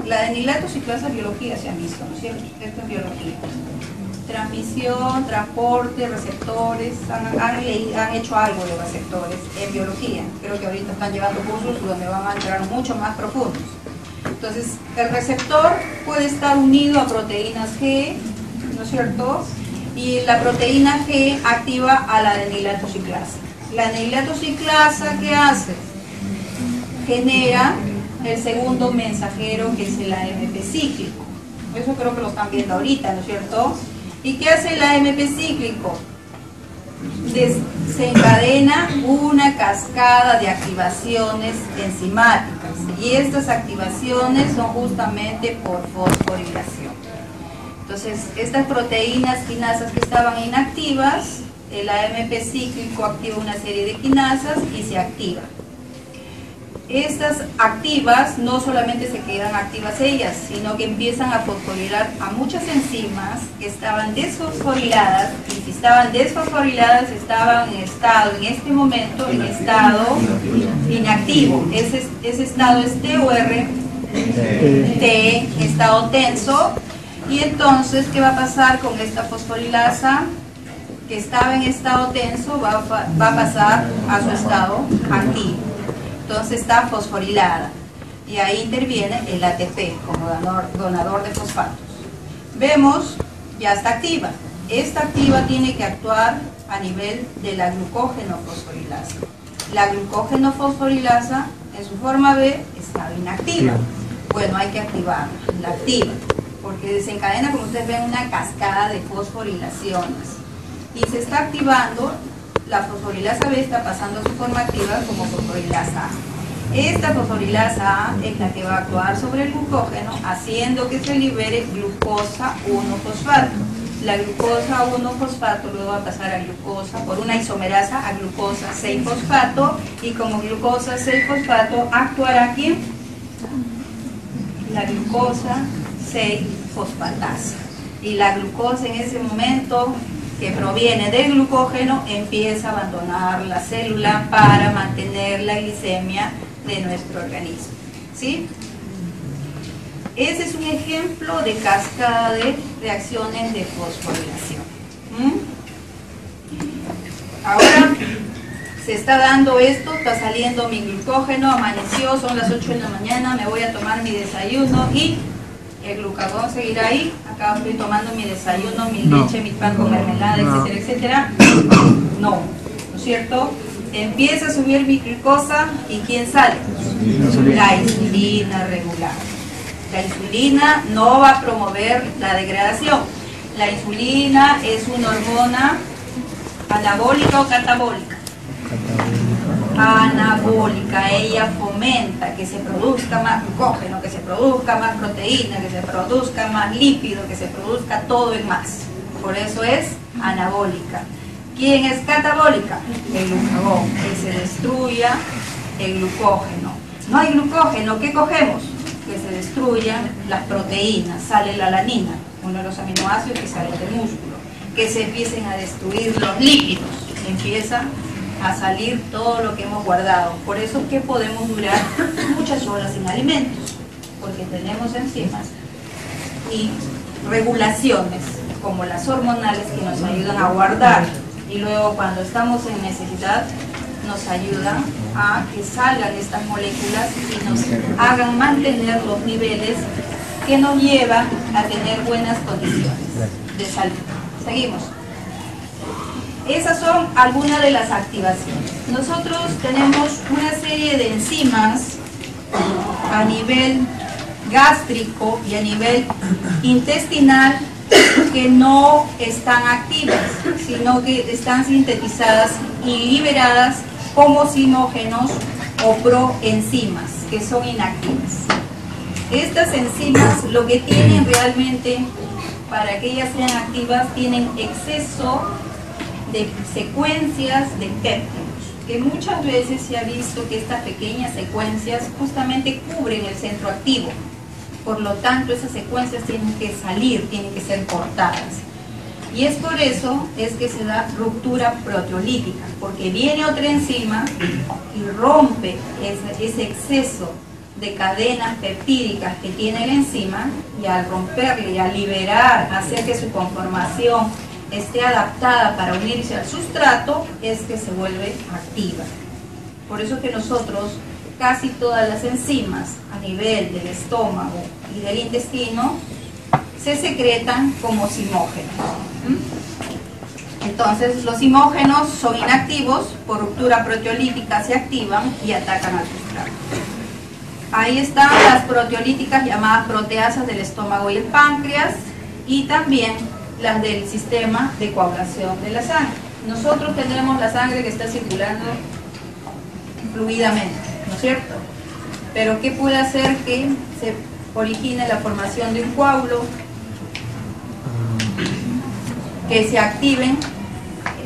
La adenilato ciclasa es biología, se han visto, ¿no es cierto? Esto es biología. Transmisión, transporte, receptores, han hecho algo de receptores en biología. Creo que ahorita están llevando cursos donde van a entrar mucho más profundos. Entonces, el receptor puede estar unido a proteínas G, ¿no es cierto? Y la proteína G activa a la adenilato ciclasa. La adenilato ciclasa, ¿qué hace? Genera el segundo mensajero, que es el AMP cíclico. Eso creo que lo están viendo ahorita, ¿no es cierto? ¿Y qué hace el AMP cíclico? Desencadena una cascada de activaciones enzimáticas. Y estas activaciones son justamente por fosforilación. Entonces, estas proteínas quinasas que estaban inactivas, el AMP cíclico activa una serie de quinasas y se activa. Estas activas no solamente se quedan activas ellas, sino que empiezan a fosforilar a muchas enzimas que estaban desfosforiladas, y si estaban desfosforiladas estaban en este momento, en estado inactivo. Ese estado es TOR, T, estado tenso. Y entonces, ¿qué va a pasar con esta fosforilasa que estaba en estado tenso? Va a pasar a su estado activo. Entonces está fosforilada y ahí interviene el ATP como donador de fosfatos. Vemos, ya está activa. Esta activa tiene que actuar a nivel de la glucógeno fosforilasa. La glucógeno fosforilasa en su forma B está inactiva. Bueno, hay que activarla, la activa, porque desencadena, como ustedes ven, una cascada de fosforilaciones. Y se está activando. La fosforilasa B está pasando a su forma activa como fosforilasa A. Esta fosforilasa A es la que va a actuar sobre el glucógeno, haciendo que se libere glucosa 1-fosfato. La glucosa 1-fosfato luego va a pasar a glucosa, por una isomerasa, a glucosa 6-fosfato, y como glucosa 6-fosfato actuará ¿quién? La glucosa 6-fosfatasa. Y la glucosa en ese momento, que proviene del glucógeno, empieza a abandonar la célula para mantener la glicemia de nuestro organismo. ¿Sí? Ese es un ejemplo de cascada de reacciones de fosforilación. Ahora se está dando esto, está saliendo mi glucógeno, amaneció, son las 8 de la mañana, me voy a tomar mi desayuno y el glucagón seguirá ahí. Acá estoy tomando mi desayuno, mi leche, mi pan con mermelada, etcétera, etcétera. No, ¿no es cierto? Empieza a subir mi glucosa y ¿quién sale? La insulina regular. La insulina no va a promover la degradación. La insulina es una hormona anabólica o catabólica. Anabólica, ella fomenta que se produzca más glucógeno, que se produzca más proteína, que se produzca más lípido, que se produzca todo en más. Por eso es anabólica. ¿Quién es catabólica? El glucagón, que se destruya el glucógeno. No hay glucógeno, ¿qué cogemos? Que se destruyan las proteínas, sale la alanina, uno de los aminoácidos que sale del músculo, que se empiecen a destruir los lípidos, empieza a salir todo lo que hemos guardado. Por eso es que podemos durar muchas horas sin alimentos, porque tenemos enzimas y regulaciones como las hormonales que nos ayudan a guardar, y luego cuando estamos en necesidad nos ayudan a que salgan estas moléculas y nos hagan mantener los niveles que nos llevan a tener buenas condiciones de salud. Seguimos. Esas son algunas de las activaciones. Nosotros tenemos una serie de enzimas a nivel gástrico y a nivel intestinal que no están activas, sino que están sintetizadas y liberadas como simógenos o proenzimas, que son inactivas. Estas enzimas lo que tienen realmente, para que ellas sean activas, tienen exceso de secuencias de péptidos, que muchas veces se ha visto que estas pequeñas secuencias justamente cubren el centro activo. Por lo tanto, esas secuencias tienen que salir, tienen que ser cortadas. Y es por eso es que se da ruptura proteolítica, porque viene otra enzima y rompe ese exceso de cadenas peptídicas que tiene la enzima, y al romperle y al liberar, hacer que su conformación esté adaptada para unirse al sustrato, es que se vuelve activa. Por eso que nosotros, casi todas las enzimas a nivel del estómago y del intestino se secretan como simógenos. Entonces los simógenos son inactivos, por ruptura proteolítica se activan y atacan al sustrato. Ahí están las proteolíticas llamadas proteasas del estómago y el páncreas, y también las del sistema de coagulación de la sangre. Nosotros tenemos la sangre que está circulando fluidamente, ¿no es cierto? Pero ¿qué puede hacer que se origine la formación de un coágulo? Que se activen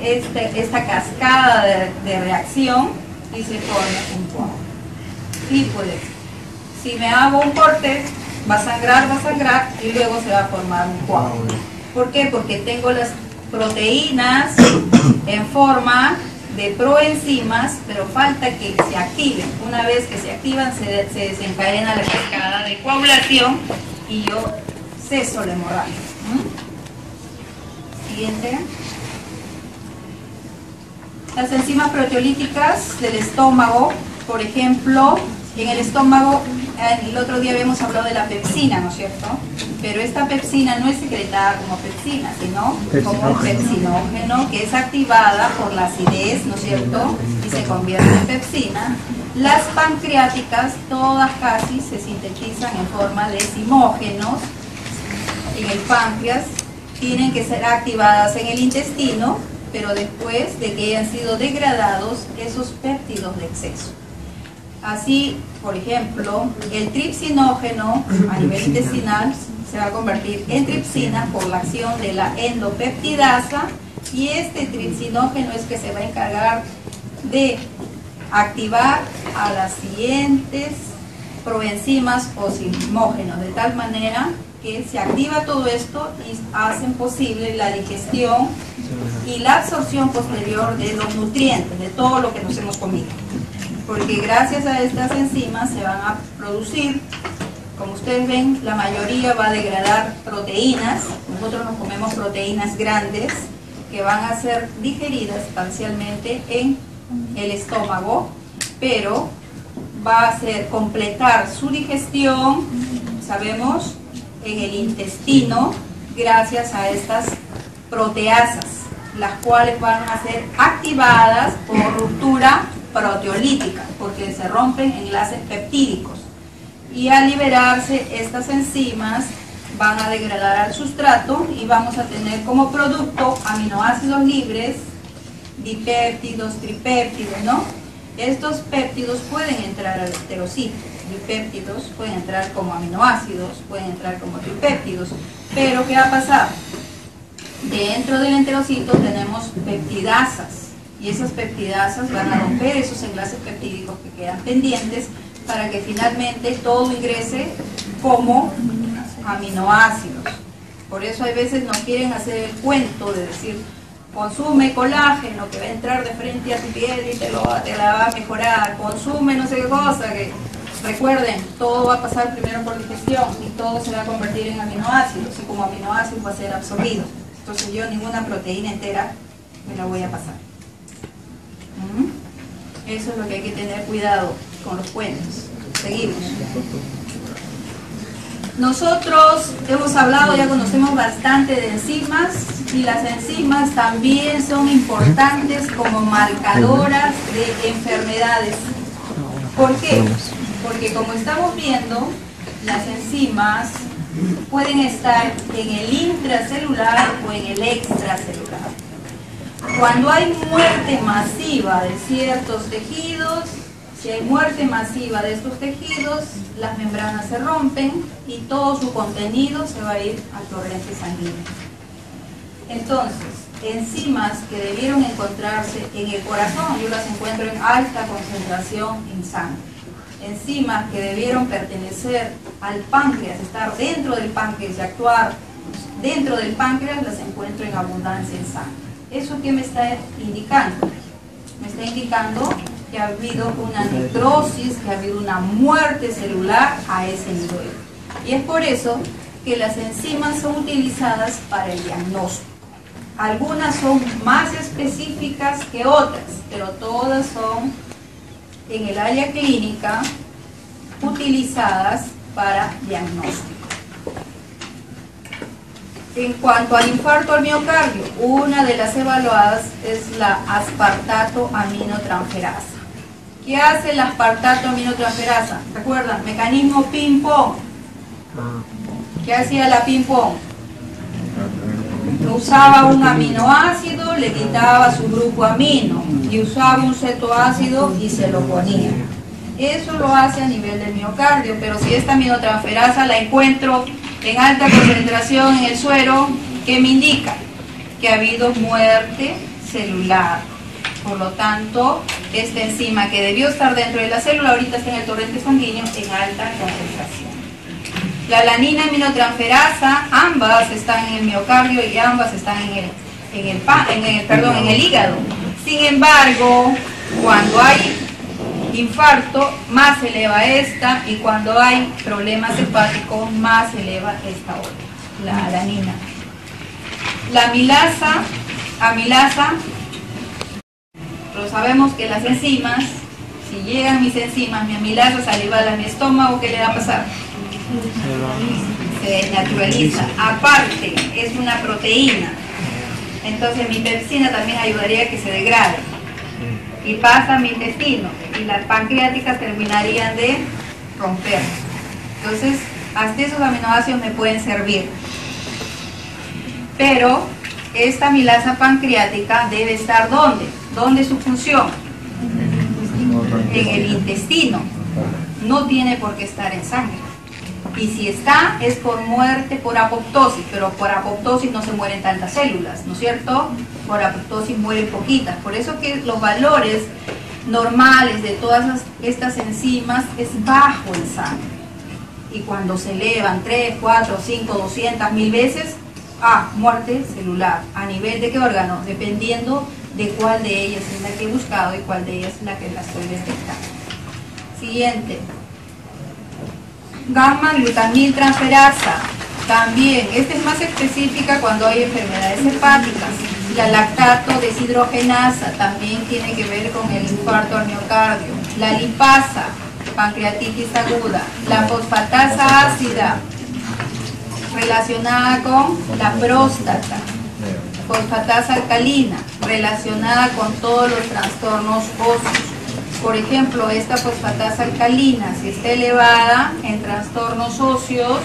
esta cascada de reacción y se forme un coágulo. Y puede, si me hago un corte, va a sangrar y luego se va a formar un coágulo. ¿Por qué? Porque tengo las proteínas en forma de proenzimas, pero falta que se activen. Una vez que se activan, se desencadena la cascada de coagulación y yo ceso la hemorragia. Siguiente. Las enzimas proteolíticas del estómago, por ejemplo, en el estómago, el otro día habíamos hablado de la pepsina, ¿no es cierto? Pero esta pepsina no es secretada como pepsina, sino como pepsinógeno, que es activada por la acidez, ¿no es cierto? Y se convierte en pepsina. Las pancreáticas, todas casi se sintetizan en forma de simógenos en el páncreas, tienen que ser activadas en el intestino, pero después de que hayan sido degradados esos péptidos de exceso. Así, por ejemplo, el tripsinógeno a nivel intestinal se va a convertir en tripsina por la acción de la endopeptidasa, y este tripsinógeno es que se va a encargar de activar a las siguientes proenzimas o simógenos, de tal manera que se activa todo esto y hacen posible la digestión y la absorción posterior de los nutrientes, de todo lo que nos hemos comido. Porque gracias a estas enzimas se van a producir, como ustedes ven, la mayoría va a degradar proteínas. Nosotros nos comemos proteínas grandes que van a ser digeridas parcialmente en el estómago, pero va a ser completar su digestión, sabemos, en el intestino, gracias a estas proteasas, las cuales van a ser activadas por ruptura proteolítica, porque se rompen enlaces peptídicos, y al liberarse estas enzimas van a degradar al sustrato y vamos a tener como producto aminoácidos libres, dipéptidos, tripéptidos, ¿no? Estos péptidos pueden entrar al heterocito, dipéptidos pueden entrar como aminoácidos, pueden entrar como tripéptidos, pero ¿qué va a pasar? Dentro del enterocito tenemos peptidasas, y esas peptidasas van a romper esos enlaces peptídicos que quedan pendientes para que finalmente todo ingrese como aminoácidos. Por eso hay veces nos quieren hacer el cuento de decir, consume colágeno que va a entrar de frente a tu piel y te la va a mejorar, consume no sé qué cosa, que recuerden, todo va a pasar primero por digestión y todo se va a convertir en aminoácidos, y como aminoácidos va a ser absorbido. Entonces yo ninguna proteína entera me la voy a pasar. Eso es lo que hay que tener cuidado con los cuentos. Seguimos. Nosotros hemos hablado, ya conocemos bastante de enzimas, y las enzimas también son importantes como marcadoras de enfermedades. ¿Por qué? Porque como estamos viendo, las enzimas pueden estar en el intracelular o en el extracelular. Cuando hay muerte masiva de ciertos tejidos, si hay muerte masiva de estos tejidos, las membranas se rompen y todo su contenido se va a ir al torrente sanguíneo. Entonces, enzimas que debieron encontrarse en el corazón, yo las encuentro en alta concentración en sangre. Enzimas que debieron pertenecer al páncreas, estar dentro del páncreas y actuar dentro del páncreas, las encuentro en abundancia en sangre. ¿Eso qué me está indicando? Me está indicando que ha habido una necrosis, que ha habido una muerte celular a ese nivel. Y es por eso que las enzimas son utilizadas para el diagnóstico. Algunas son más específicas que otras, pero todas son en el área clínica utilizadas para diagnóstico. En cuanto al infarto al miocardio, una de las evaluadas es la aspartato aminotransferasa. ¿Qué hace la aspartato aminotransferasa? ¿Recuerdan? Mecanismo ping-pong. ¿Qué hacía la ping-pong? Usaba un aminoácido, le quitaba su grupo amino, y usaba un cetoácido y se lo ponía. Eso lo hace a nivel del miocardio, pero si esta aminotransferasa la encuentro en alta concentración en el suero, ¿qué me indica? Que ha habido muerte celular. Por lo tanto, esta enzima que debió estar dentro de la célula ahorita está en el torrente sanguíneo en alta concentración. La alanina aminotransferasa, ambas están en el miocardio y ambas están en el hígado. Sin embargo, cuando hay infarto, más se eleva esta, y cuando hay problemas hepáticos, más se eleva esta otra, la alanina. La amilasa, pero sabemos que las enzimas, si llegan mis enzimas, mi amilasa salival a mi estómago, ¿qué le va a pasar? Se desnaturaliza. Aparte, es una proteína, entonces mi pepsina también ayudaría a que se degrade y pasa a mi intestino, y las pancreáticas terminarían de romper. Entonces, hasta esos aminoácidos me pueden servir, pero esta amilasa pancreática debe estar ¿dónde? ¿Dónde es su función? En el intestino. No tiene por qué estar en sangre. Y si está, es por muerte por apoptosis, pero por apoptosis no se mueren tantas células, ¿no es cierto? Por apoptosis mueren poquitas. Por eso que los valores normales de todas estas enzimas es bajo en sangre. Y cuando se elevan 3, 4, 5, 200, 1000 veces, muerte celular. ¿A nivel de qué órgano? Dependiendo de cuál de ellas es la que he buscado y cuál de ellas es la que la estoy detectando. Siguiente. Gamma-glutamiltransferasa, también, esta es más específica cuando hay enfermedades hepáticas. La lactato deshidrogenasa también tiene que ver con el infarto al miocardio. La lipasa, pancreatitis aguda. La fosfatasa ácida, relacionada con la próstata. Fosfatasa alcalina, relacionada con todos los trastornos óseos. Por ejemplo, esta fosfatasa alcalina, si está elevada en trastornos óseos,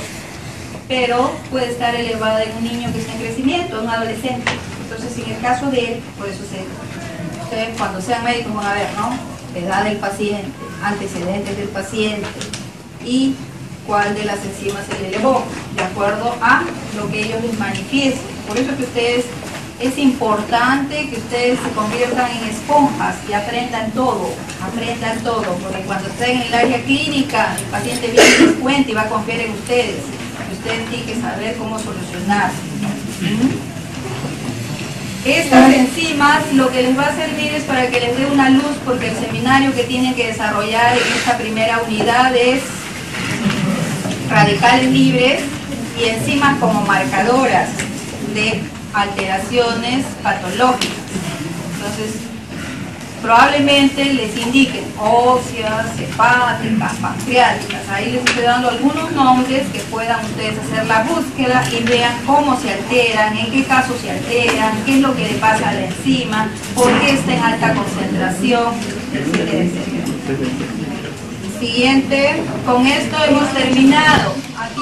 pero puede estar elevada en un niño que está en crecimiento, un adolescente. Entonces, en el caso de él, por eso ustedes cuando sean médicos van a ver, ¿no? Edad del paciente, antecedentes del paciente y cuál de las enzimas se le elevó, de acuerdo a lo que ellos les manifiesten. Por eso que ustedes, es importante que ustedes se conviertan en esponjas y aprendan todo, porque cuando estén en el área clínica, el paciente viene y les cuenta y va a confiar en ustedes. Ustedes tienen que saber cómo solucionar. Estas enzimas lo que les va a servir es para que les dé una luz, porque el seminario que tienen que desarrollar en esta primera unidad es radicales libres y enzimas como marcadoras de alteraciones patológicas. Entonces, probablemente les indiquen óseas, hepáticas, pancreáticas. Ahí les estoy dando algunos nombres que puedan ustedes hacer la búsqueda y vean cómo se alteran, en qué casos se alteran, qué es lo que le pasa a la enzima, por qué está en alta concentración, etcétera, etcétera. Siguiente, con esto hemos terminado. Aquí